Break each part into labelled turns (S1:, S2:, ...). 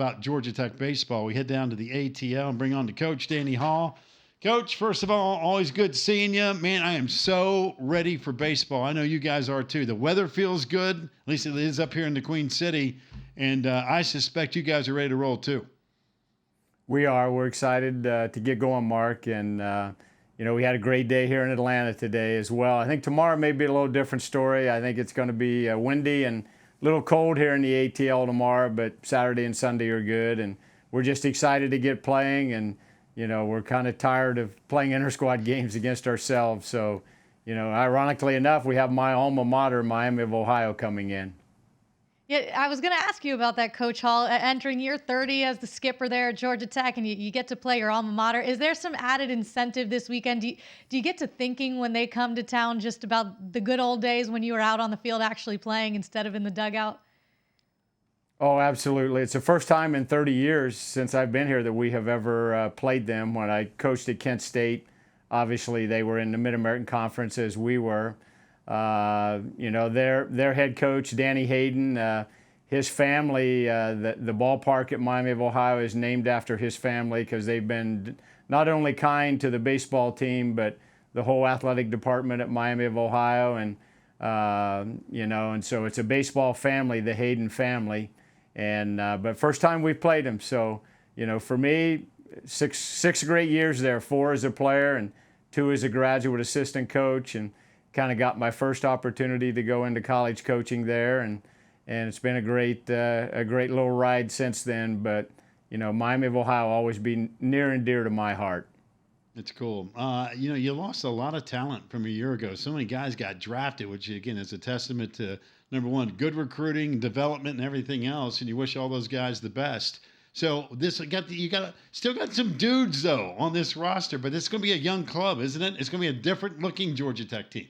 S1: about Georgia Tech baseball, we head down to the ATL and bring on the coach, Danny Hall. Coach, first of all, always good seeing you. Man, I am so ready for baseball. I know you guys are too. The weather feels good, at least it is up here in the Queen City, and I suspect you guys are ready to roll too.
S2: We are. We're excited to get going, Mark, and we had a great day here in Atlanta today as well. I think tomorrow may be a little different story. I think it's going to be windy and a little cold here in the ATL tomorrow, but Saturday and Sunday are good, and we're just excited to get playing, and we're kind of tired of playing inter-squad games against ourselves. So, ironically enough, we have my alma mater, Miami of Ohio, coming in.
S3: Yeah, I was going to ask you about that, Coach Hall. Entering year 30 as the skipper there at Georgia Tech, and you get to play your alma mater. Is there some added incentive this weekend? Do you get to thinking when they come to town just about the good old days when you were out on the field actually playing instead of in the dugout?
S2: Oh, absolutely. It's the first time in 30 years since I've been here that we have ever played them. When I coached at Kent State, obviously they were in the Mid-American Conference as we were. Their head coach, Danny Hayden, his family, the ballpark at Miami of Ohio is named after his family because they've been not only kind to the baseball team, but the whole athletic department at Miami of Ohio. And so it's a baseball family, the Hayden family. But first time we've played them. So, for me, six great years there, 4 as a player and 2 as a graduate assistant coach, and kind of got my first opportunity to go into college coaching there, and it's been a great little ride since then. But Miami of Ohio will always be near and dear to my heart.
S1: It's cool. You lost a lot of talent from a year ago. So many guys got drafted, which again is a testament to, number one, good recruiting, development, and everything else. And you wish all those guys the best. So still got some dudes though on this roster, but it's going to be a young club, isn't it? It's going to be a different looking Georgia Tech team.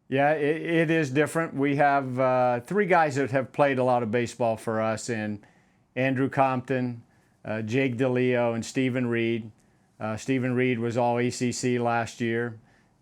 S2: Yeah, it is different. We have 3 guys that have played a lot of baseball for us, and Andrew Compton, Jake DeLeo, and Stephen Reed. Stephen Reed was all ACC last year.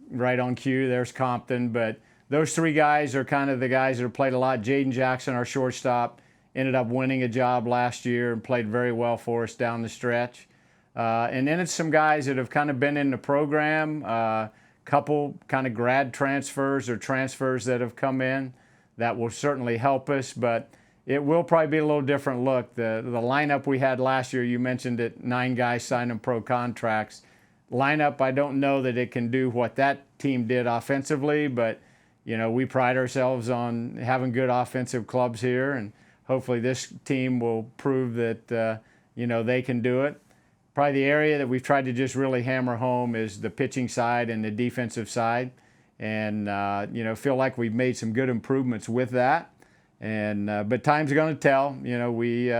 S2: Right on cue, there's Compton. But those 3 guys are kind of the guys that have played a lot. Jaden Jackson, our shortstop, ended up winning a job last year and played very well for us down the stretch. And then it's some guys that have kind of been in the program, couple kind of grad transfers or transfers that have come in that will certainly help us, but it will probably be a little different look. The lineup we had last year, you mentioned it, 9 guys signing pro contracts. Lineup, I don't know that it can do what that team did offensively, but we pride ourselves on having good offensive clubs here, and hopefully this team will prove that they can do it. Probably the area that we've tried to just really hammer home is the pitching side and the defensive side, and feel like we've made some good improvements with that. And but time's going to tell. We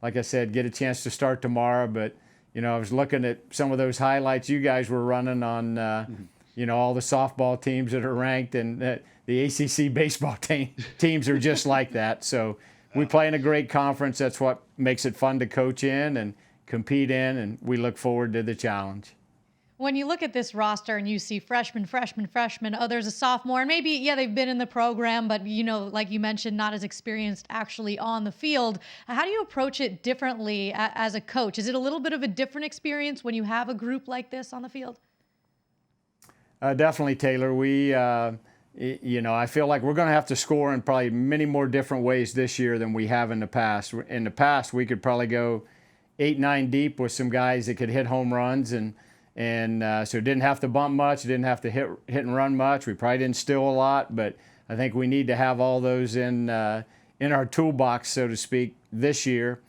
S2: like I said, get a chance to start tomorrow. But I was looking at some of those highlights you guys were running on all the softball teams that are ranked, and the ACC baseball teams are just like that. So we play in a great conference. That's what makes it fun to coach in and compete in, and we look forward to the challenge.
S3: When you look at this roster and you see freshman, oh, there's a sophomore, and maybe, they've been in the program, but, like you mentioned, not as experienced actually on the field. How do you approach it differently as a coach? Is it a little bit of a different experience when you have a group like this on the field?
S2: Definitely, Taylor. I feel like we're going to have to score in probably many more different ways this year than we have in the past. In the past, we could probably go 8-9 deep with some guys that could hit home runs, and so didn't have to bump much, didn't have to hit and run much. We probably didn't steal a lot, but I think we need to have all those in our toolbox, so to speak, this year.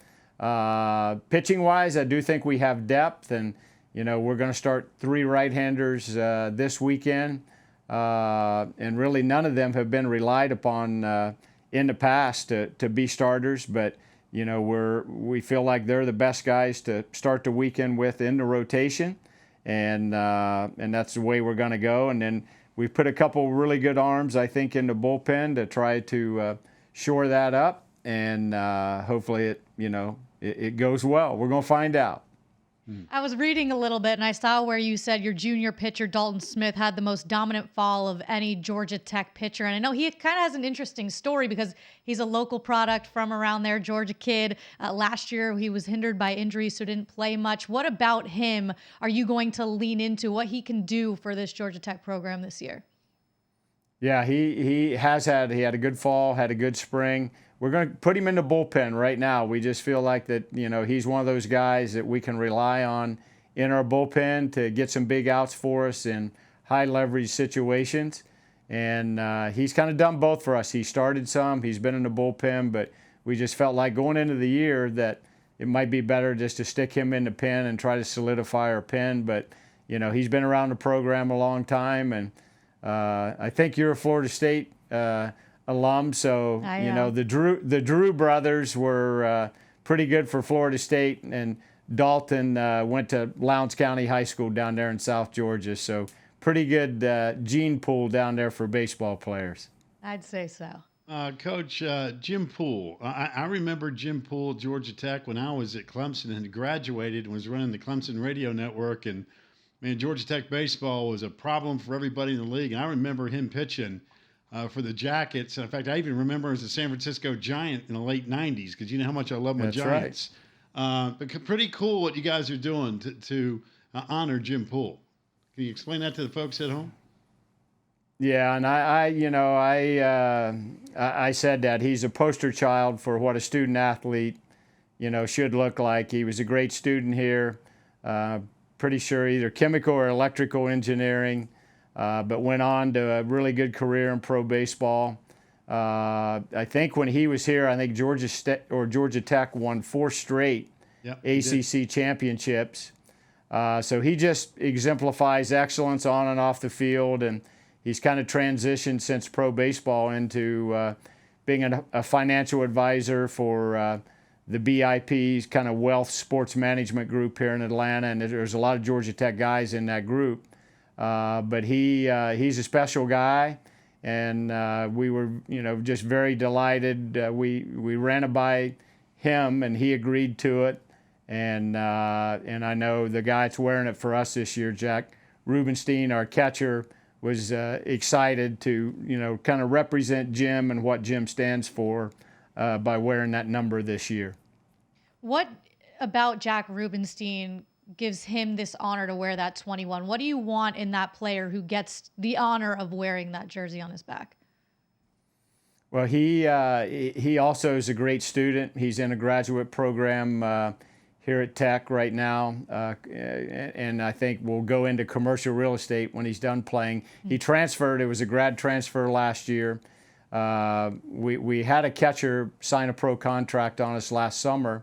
S2: Pitching-wise, I do think we have depth, and we're going to start 3 right-handers this weekend, and really none of them have been relied upon in the past to be starters, but we feel like they're the best guys to start the weekend with in the rotation, and that's the way we're going to go. And then we've put a couple really good arms, I think, in the bullpen to try to shore that up, and hopefully it goes well. We're going to find out.
S3: I was reading a little bit and I saw where you said your junior pitcher, Dalton Smith, had the most dominant fall of any Georgia Tech pitcher. And I know he kind of has an interesting story because he's a local product from around there, Georgia kid. Last year, he was hindered by injury, so didn't play much. What about him are you going to lean into, what he can do for this Georgia Tech program this year?
S2: Yeah, he had a good fall, had a good spring. We're going to put him in the bullpen right now. We just feel like that, he's one of those guys that we can rely on in our bullpen to get some big outs for us in high leverage situations. And he's kind of done both for us. He started some, he's been in the bullpen, but we just felt like going into the year that it might be better just to stick him in the pen and try to solidify our pen. But, he's been around the program a long time, and I think you're a Florida State alum, so the Drew brothers were pretty good for Florida State, and Dalton went to Lowndes County High School down there in South Georgia, so pretty good gene pool down there for baseball players.
S3: I'd say so.
S1: Coach, Jim Poole. I remember Jim Poole, Georgia Tech, when I was at Clemson and graduated and was running the Clemson radio network, and man, Georgia Tech baseball was a problem for everybody in the league. And I remember him pitching for the Jackets. In fact, I even remember him as a San Francisco Giant in the late 90s because you know how much I love my
S2: That's
S1: Giants. Right. But pretty cool what you guys are doing to honor Jim Poole. Can you explain that to the folks at home?
S2: Yeah, and I said that he's a poster child for what a student athlete, should look like. He was a great student here. Pretty sure either chemical or electrical engineering, but went on to a really good career in pro baseball. I think when he was here, I think Georgia Tech won 4 straight ACC championships. So he just exemplifies excellence on and off the field, and he's kind of transitioned since pro baseball into being a financial advisor for the BIP's kind of wealth sports management group here in Atlanta, and there's a lot of Georgia Tech guys in that group. But he's a special guy, and we were, just very delighted. We ran it by him, and he agreed to it. And I know the guy that's wearing it for us this year, Jack Rubenstein, our catcher, was excited to, kind of represent Jim and what Jim stands for by wearing that number this year.
S3: What about Jack Rubenstein gives him this honor to wear that 21? What do you want in that player who gets the honor of wearing that jersey on his back?
S2: Well, he also is a great student. He's in a graduate program here at Tech right now, and I think will go into commercial real estate when he's done playing. He transferred. It was a grad transfer last year. We had a catcher sign a pro contract on us last summer,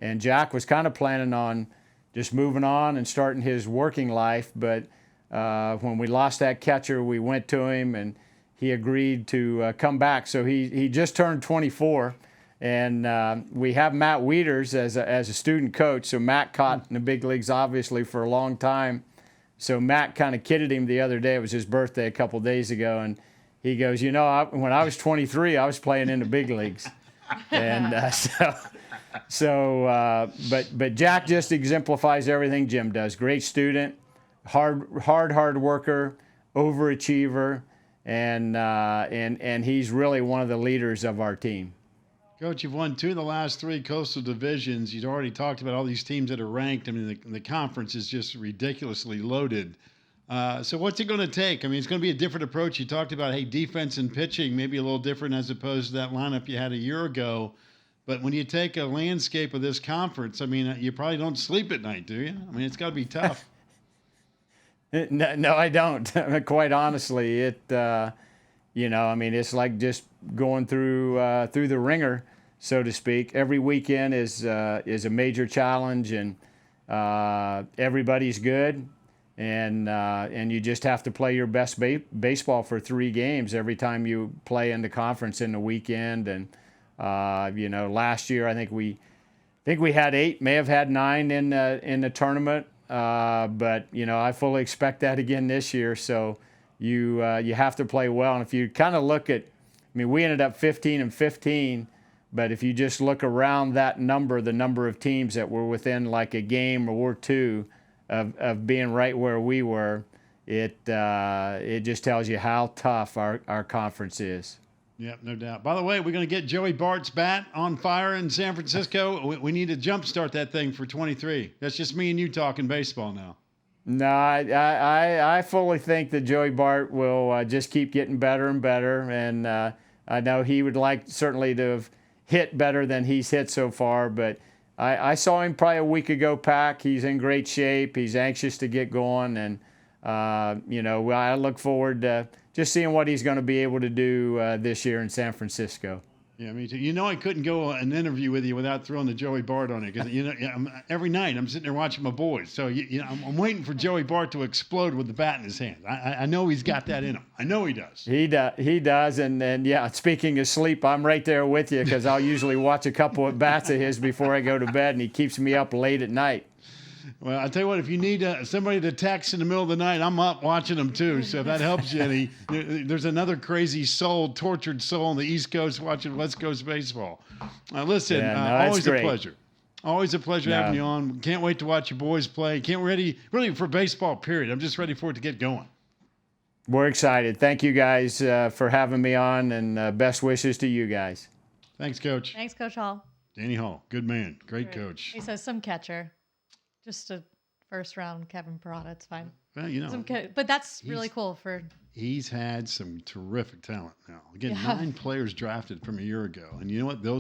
S2: and Jack was kind of planning on just moving on and starting his working life. But when we lost that catcher, we went to him, and he agreed to come back. So he just turned 24. And we have Matt Wieters as a student coach. So Matt caught in the big leagues, obviously, for a long time. So Matt kind of kidded him the other day. It was his birthday a couple days ago. And he goes, when I was 23, I was playing in the big leagues. And but Jack just exemplifies everything Jim does. Great student, hard worker, overachiever. And he's really one of the leaders of our team.
S1: Coach, you've won 2 of the last 3 coastal divisions. You'd already talked about all these teams that are ranked. I mean, the conference is just ridiculously loaded. So what's it going to take? I mean, it's going to be a different approach. You talked about, defense and pitching, maybe a little different as opposed to that lineup you had a year ago. But when you take a landscape of this conference, I mean, you probably don't sleep at night, do you? I mean, it's got to be tough.
S2: No, I don't. Quite honestly, it's like just going through the ringer, so to speak. Every weekend is a major challenge, and everybody's good, and you just have to play your best baseball for 3 games every time you play in the conference in the weekend. And last year I think we had 8, may have had 9 in the tournament, but I fully expect that again this year. So you have to play well, and if you kind of look at, we ended up 15-15 But if you just look around that number, the number of teams that were within like a game or two of being right where we were, it just tells you how tough our conference is.
S1: Yep, no doubt. By the way, we're going to get Joey Bart's bat on fire in San Francisco. We need to jumpstart that thing for 23. That's just me and you talking baseball now.
S2: No, I fully think that Joey Bart will just keep getting better and better, and I know he would like certainly to have hit better than he's hit so far, but I saw him probably a week ago, Pac. He's in great shape. He's anxious to get going, and I look forward to just seeing what he's going to be able to do this year in San Francisco.
S1: Yeah, me too. You know, I couldn't go an interview with you without throwing the Joey Bart on it because every night I'm sitting there watching my boys. So I'm waiting for Joey Bart to explode with the bat in his hand. I know he's got that in him. I know he does.
S2: He does, and yeah. Speaking of sleep, I'm right there with you because I'll usually watch a couple of bats of his before I go to bed, and he keeps me up late at night.
S1: Well, I tell you what, if you need somebody to text in the middle of the night, I'm up watching them too. So if that helps you any, there's another crazy soul, tortured soul on the East Coast watching West Coast baseball. Listen, always a pleasure. Always a pleasure having you on. Can't wait to watch your boys play. Can't really for baseball, period. I'm just ready for it to get going.
S2: We're excited. Thank you guys for having me on, and best wishes to you guys.
S1: Thanks, Coach.
S3: Thanks, Coach Hall.
S1: Danny Hall, good man. Great coach.
S3: He says some catcher. Just a first-round Kevin Parada. It's fine.
S1: Well,
S3: but that's really cool for.
S1: He's had some terrific talent now. Again, 9 players drafted from a year ago, and you know what? Those